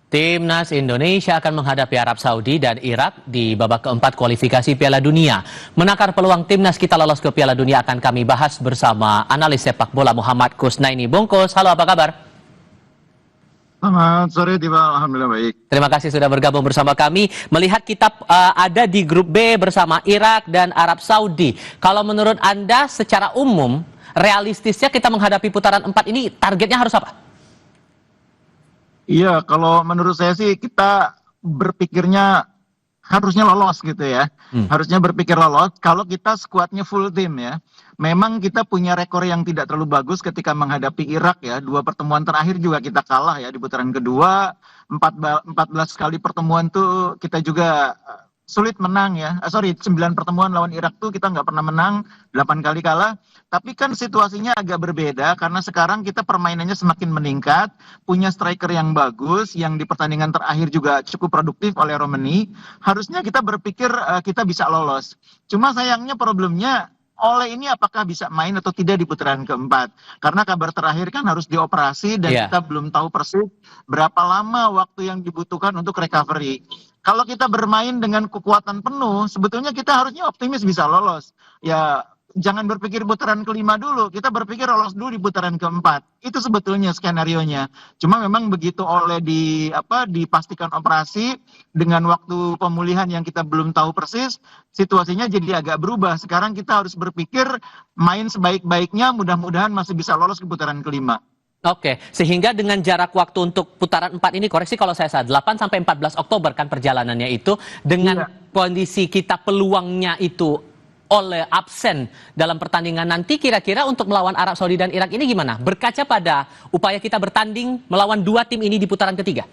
Timnas Indonesia akan menghadapi Arab Saudi dan Irak di babak keempat kualifikasi Piala Dunia. Menakar peluang timnas kita lolos ke Piala Dunia akan kami bahas bersama analis sepak bola Muhammad Kusnaini. Bungkus, halo apa kabar? Selamat sore, Tiba. Alhamdulillah baik. Terima kasih sudah bergabung bersama kami. Melihat kita ada di grup B bersama Irak dan Arab Saudi. Kalau menurut Anda secara umum, realistisnya kita menghadapi putaran 4 ini targetnya harus apa? Iya, kalau menurut saya sih kita berpikirnya harusnya lolos gitu ya. Harusnya berpikir lolos kalau kita skuadnya full tim ya. Memang kita punya rekor yang tidak terlalu bagus ketika menghadapi Irak ya. 2 pertemuan terakhir juga kita kalah ya di putaran kedua. 14 kali pertemuan tuh kita juga sulit menang ya. 9 pertemuan lawan Irak tuh kita nggak pernah menang, 8 kali kalah. Tapi kan situasinya agak berbeda karena sekarang kita permainannya semakin meningkat, punya striker yang bagus, yang di pertandingan terakhir juga cukup produktif oleh Romani. Harusnya kita berpikir kita bisa lolos. Cuma sayangnya problemnya Oleh ini apakah bisa main atau tidak di putaran keempat? Karena kabar terakhir kan harus dioperasi dan kita belum tahu persis berapa lama waktu yang dibutuhkan untuk recovery. Kalau kita bermain dengan kekuatan penuh, sebetulnya kita harusnya optimis bisa lolos. Ya, jangan berpikir putaran kelima dulu, kita berpikir lolos dulu di putaran keempat. Itu sebetulnya skenario-nya. Cuma memang begitu dipastikan operasi dengan waktu pemulihan yang kita belum tahu persis, situasinya jadi agak berubah. Sekarang kita harus berpikir main sebaik-baiknya, mudah-mudahan masih bisa lolos ke putaran kelima. Oke, sehingga dengan jarak waktu untuk putaran 4 ini, koreksi kalau saya salah, 8 sampai 14 Oktober kan perjalanannya itu, dengan kondisi kita peluangnya itu oleh absen dalam pertandingan nanti, kira-kira untuk melawan Arab Saudi dan Irak ini gimana? Berkaca pada upaya kita bertanding melawan 2 tim ini di putaran ketiga.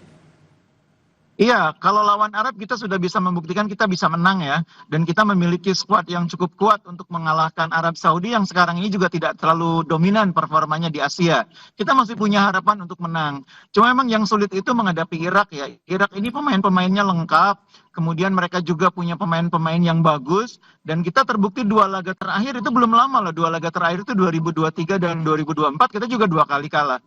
Iya, kalau lawan Arab kita sudah bisa membuktikan kita bisa menang ya. Dan kita memiliki skuad yang cukup kuat untuk mengalahkan Arab Saudi yang sekarang ini juga tidak terlalu dominan performanya di Asia. Kita masih punya harapan untuk menang. Cuma memang yang sulit itu menghadapi Irak ya. Irak ini pemain-pemainnya lengkap. Kemudian mereka juga punya pemain-pemain yang bagus. Dan kita terbukti 2 laga terakhir itu belum lama loh. 2 laga terakhir itu 2023 dan 2024 kita juga 2 kali kalah.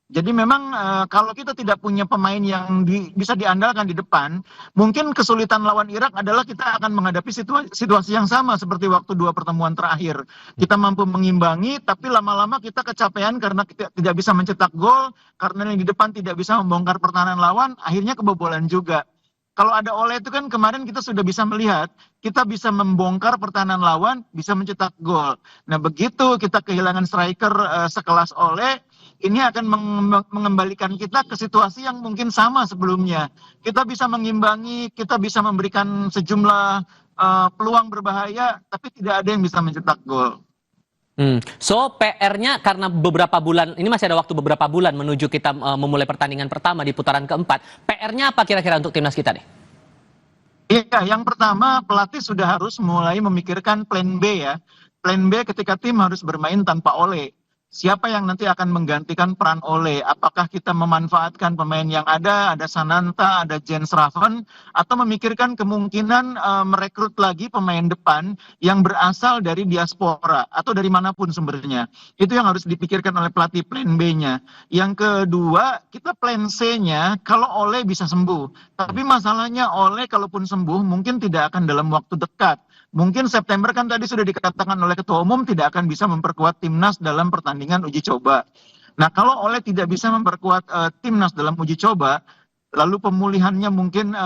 Jadi memang kalau kita tidak punya pemain yang bisa diandalkan di depan, mungkin kesulitan lawan Irak adalah kita akan menghadapi situasi yang sama seperti waktu 2 pertemuan terakhir. Kita mampu mengimbangi, tapi lama-lama kita kecapean karena kita tidak bisa mencetak gol, karena yang di depan tidak bisa membongkar pertahanan lawan, akhirnya kebobolan juga. Kalau ada Oleh itu kan kemarin kita sudah bisa melihat, kita bisa membongkar pertahanan lawan, bisa mencetak gol. Nah begitu kita kehilangan striker sekelas Oleh, ini akan mengembalikan kita ke situasi yang mungkin sama sebelumnya. Kita bisa mengimbangi, kita bisa memberikan sejumlah peluang berbahaya, tapi tidak ada yang bisa mencetak gol. So PR-nya karena beberapa bulan, ini masih ada waktu beberapa bulan menuju kita memulai pertandingan pertama di putaran keempat. PR-nya apa kira-kira untuk timnas kita nih? Iya, yang pertama pelatih sudah harus mulai memikirkan plan B ya. Plan B ketika tim harus bermain tanpa Oleh. Siapa yang nanti akan menggantikan peran Oleh? Apakah kita memanfaatkan pemain yang ada Sananta, ada Jens Raven, atau memikirkan kemungkinan merekrut lagi pemain depan yang berasal dari diaspora atau dari manapun sumbernya. Itu yang harus dipikirkan oleh pelatih plan B-nya. Yang kedua, kita plan C-nya kalau Oleh bisa sembuh. Tapi masalahnya Oleh kalaupun sembuh mungkin tidak akan dalam waktu dekat. Mungkin September kan tadi sudah dikatakan oleh Ketua Umum tidak akan bisa memperkuat timnas dalam pertandingan uji coba. Nah kalau Oleh tidak bisa memperkuat timnas dalam uji coba, lalu pemulihannya mungkin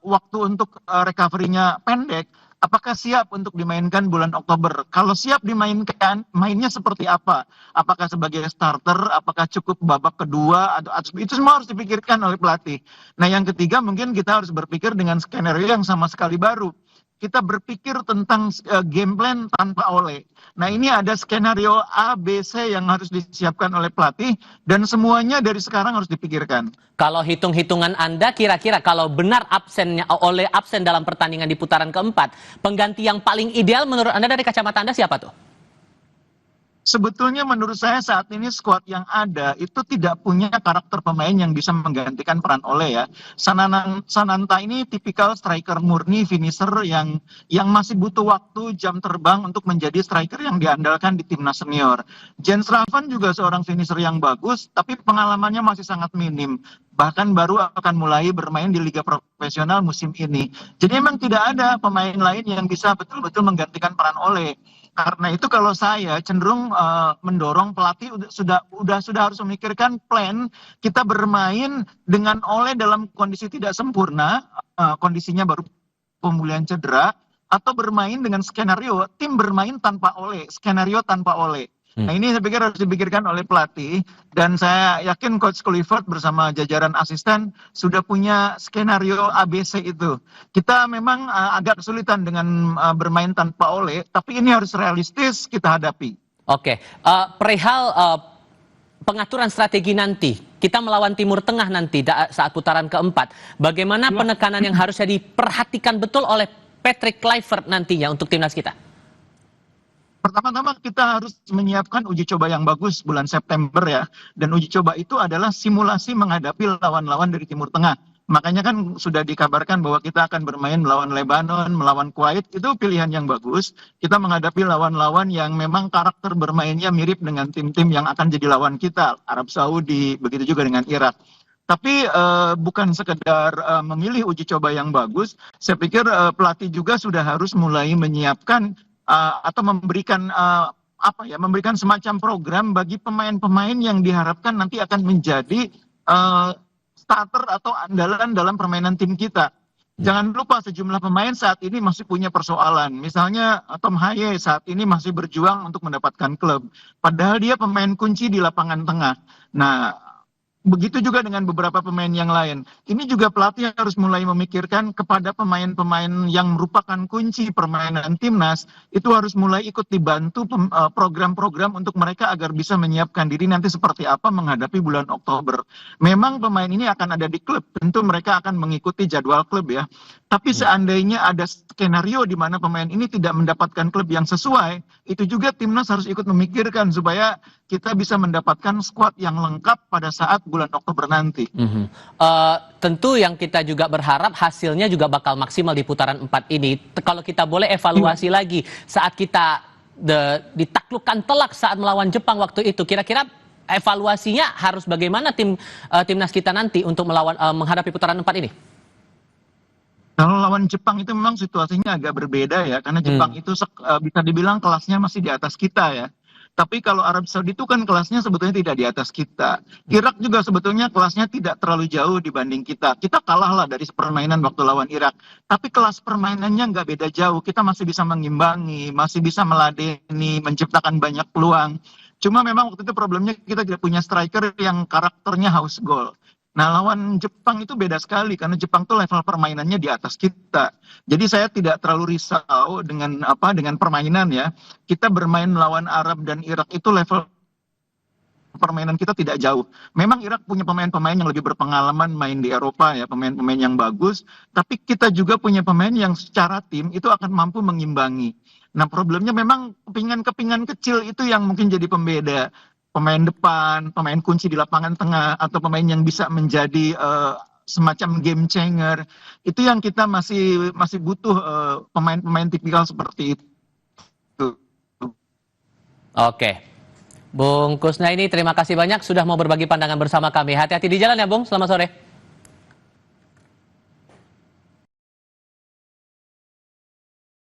waktu untuk recovery-nya pendek, apakah siap untuk dimainkan bulan Oktober? Kalau siap dimainkan, mainnya seperti apa? Apakah sebagai starter, apakah cukup babak kedua, atau itu semua harus dipikirkan oleh pelatih. Nah yang ketiga mungkin kita harus berpikir dengan skenario yang sama sekali baru. Kita berpikir tentang game plan tanpa Oleh. Nah ini ada skenario A, B, C yang harus disiapkan oleh pelatih dan semuanya dari sekarang harus dipikirkan. Kalau hitung-hitungan Anda kira-kira kalau benar Oleh absen dalam pertandingan di putaran keempat, pengganti yang paling ideal menurut Anda dari kacamata Anda siapa tuh? Sebetulnya menurut saya saat ini skuad yang ada itu tidak punya karakter pemain yang bisa menggantikan peran Ole ya. Sananta ini tipikal striker murni, finisher yang masih butuh waktu, jam terbang untuk menjadi striker yang diandalkan di timnas senior. Jens Ravan juga seorang finisher yang bagus, tapi pengalamannya masih sangat minim. Bahkan baru akan mulai bermain di liga profesional musim ini. Jadi memang tidak ada pemain lain yang bisa betul-betul menggantikan peran Ole. Karena itu kalau saya cenderung mendorong pelatih sudah harus memikirkan plan kita bermain dengan Ole dalam kondisi tidak sempurna, kondisinya baru pemulihan cedera, atau bermain dengan skenario tim bermain tanpa Ole, skenario tanpa Ole. Nah ini saya pikir harus dipikirkan oleh pelatih, dan saya yakin Coach Kluivert bersama jajaran asisten sudah punya skenario ABC itu. Kita memang agak kesulitan dengan bermain tanpa Ole, tapi ini harus realistis kita hadapi. Oke, perihal pengaturan strategi nanti, kita melawan Timur Tengah nanti saat putaran keempat, bagaimana penekanan yang harusnya diperhatikan betul oleh Patrick Kluivert nantinya untuk timnas kita? Pertama-tama kita harus menyiapkan uji coba yang bagus bulan September ya. Dan uji coba itu adalah simulasi menghadapi lawan-lawan dari Timur Tengah. Makanya kan sudah dikabarkan bahwa kita akan bermain melawan Lebanon, melawan Kuwait. Itu pilihan yang bagus. Kita menghadapi lawan-lawan yang memang karakter bermainnya mirip dengan tim-tim yang akan jadi lawan kita. Arab Saudi, begitu juga dengan Irak. Tapi bukan sekedar memilih uji coba yang bagus. Saya pikir pelatih juga sudah harus mulai menyiapkan atau memberikan memberikan semacam program bagi pemain-pemain yang diharapkan nanti akan menjadi starter atau andalan dalam permainan tim kita. Jangan lupa sejumlah pemain saat ini masih punya persoalan. Misalnya Tom Haye saat ini masih berjuang untuk mendapatkan klub. Padahal dia pemain kunci di lapangan tengah. Nah, begitu juga dengan beberapa pemain yang lain. Ini juga pelatih harus mulai memikirkan kepada pemain-pemain yang merupakan kunci permainan timnas, itu harus mulai ikut dibantu program-program untuk mereka agar bisa menyiapkan diri nanti seperti apa menghadapi bulan Oktober. Memang pemain ini akan ada di klub, tentu mereka akan mengikuti jadwal klub ya. Tapi seandainya ada skenario di mana pemain ini tidak mendapatkan klub yang sesuai, itu juga timnas harus ikut memikirkan supaya kita bisa mendapatkan skuad yang lengkap pada saat bulan Oktober nanti. Tentu yang kita juga berharap hasilnya juga bakal maksimal di putaran 4 ini. Kalau kita boleh evaluasi lagi saat kita ditaklukkan telak saat melawan Jepang waktu itu, kira-kira evaluasinya harus bagaimana timnas kita nanti untuk menghadapi putaran 4 ini? Kalau lawan Jepang itu memang situasinya agak berbeda ya, karena Jepang itu bisa dibilang kelasnya masih di atas kita ya. Tapi kalau Arab Saudi itu kan kelasnya sebetulnya tidak di atas kita. Irak juga sebetulnya kelasnya tidak terlalu jauh dibanding kita. Kita kalah lah dari permainan waktu lawan Irak. Tapi kelas permainannya nggak beda jauh. Kita masih bisa mengimbangi, masih bisa meladeni, menciptakan banyak peluang. Cuma memang waktu itu problemnya kita tidak punya striker yang karakternya haus gol. Nah, lawan Jepang itu beda sekali karena Jepang tuh level permainannya di atas kita. Jadi saya tidak terlalu risau dengan permainan ya. Kita bermain melawan Arab dan Irak itu level permainan kita tidak jauh. Memang Irak punya pemain-pemain yang lebih berpengalaman main di Eropa ya, pemain-pemain yang bagus, tapi kita juga punya pemain yang secara tim itu akan mampu mengimbangi. Nah, problemnya memang kepingan-kepingan kecil itu yang mungkin jadi pembeda. Pemain depan, pemain kunci di lapangan tengah, atau pemain yang bisa menjadi semacam game changer, itu yang kita masih butuh pemain-pemain tipikal seperti itu. Oke, Bung Kusnaini, terima kasih banyak sudah mau berbagi pandangan bersama kami. Hati-hati di jalan ya, Bung. Selamat sore.